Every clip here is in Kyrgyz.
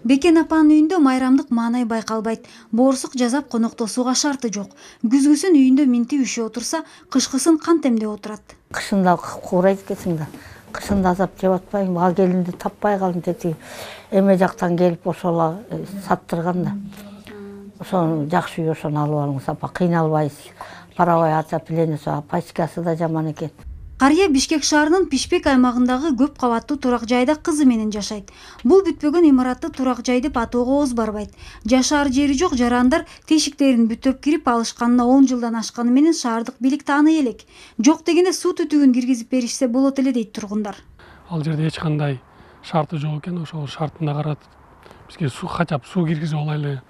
Бекен апанын үйүндө майрамдык маанай байкалбайт. Боорсук жазап коноктосууга шарты жок. Күзгүсүн үйүндө минтип үшү отурса, кышкысын кантемде отурат. Кышында куурайт экенсиң да. Кышында азап жеп атпайм, ал келинди таппай калдым деди. Эме жактан келип ошола саттырган да. Ошону жакшы үй ошону алып алыңыз апа, кыйналбайсыз. Парабай отоплениеси, пачкасы да жаман экен. Карыя Бишкек шаарынын Пишпек аймагындагы көп кабаттуу турак жайда кызы менен жашайт. Бул бүтпөгөн имаратты турак жай деп атоого ооз барбайт. Жашаар жери жок жарандар тешиктерин бүтөп кирип алышканына 10 жылдан ашканы менен шаардык бийлик тааный элек. Жок дегенде суу түтүгүн киргизип беришсе болот эле дейт тургундар. Ал жерде эч кандай шарты жок экен, ошол шартына карап бизге суу качап суу киргизип алайлы.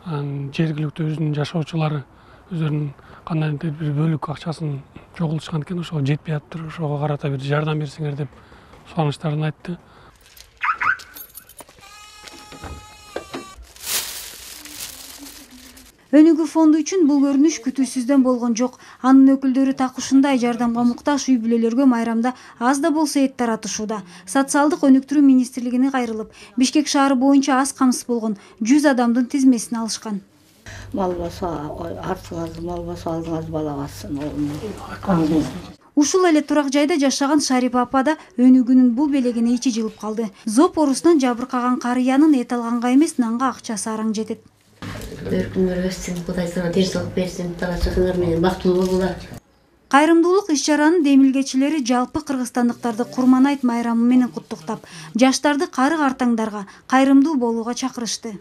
Жергиликтүү өзүнүн жашоочулары өздөрүнүн кандайдыр бир бөлүк акчасын чогултушкан экен, ошого жетпей атыптыр, ошого карата бир жардам берсеңер деп суранычтарын айтты. Өнүгүү фонду үчүн бул көрүнүш күтүүсүздөн болгон жок. Анын өкүлдөрү так ушундай жардамга муктаж үй бүлөлөргө майрамда аз да болсо эт таратышууда. Социалдык өнүктүрүү министрлигине кайрылып, Бишкек шаары боюнча аз камсыз болгон 100 адамдын тизмесин алышкан. Мал болсо артыңыз, мал болсо алдыңыз бала бассын. Ушул эле турак жайда жашаган Шарипа апа да өнүгүүнүн бул белегине ичи жылып калды. Зоп оорусунан жабыркаган карыянын эт алганга эмес, нанга акчасы араң жетет. Өркүндөр өссүн, Кудай сага тынчтык берсин, бала чагаңар менен бактылуу болгула. Кайрымдуулук иш-чаранын демилгечилери жалпы кыргызстандыктарды Курман айт майрамы менен куттуктап, жаштарды кары картаңдарга кайрымдуу болууга чакырышты.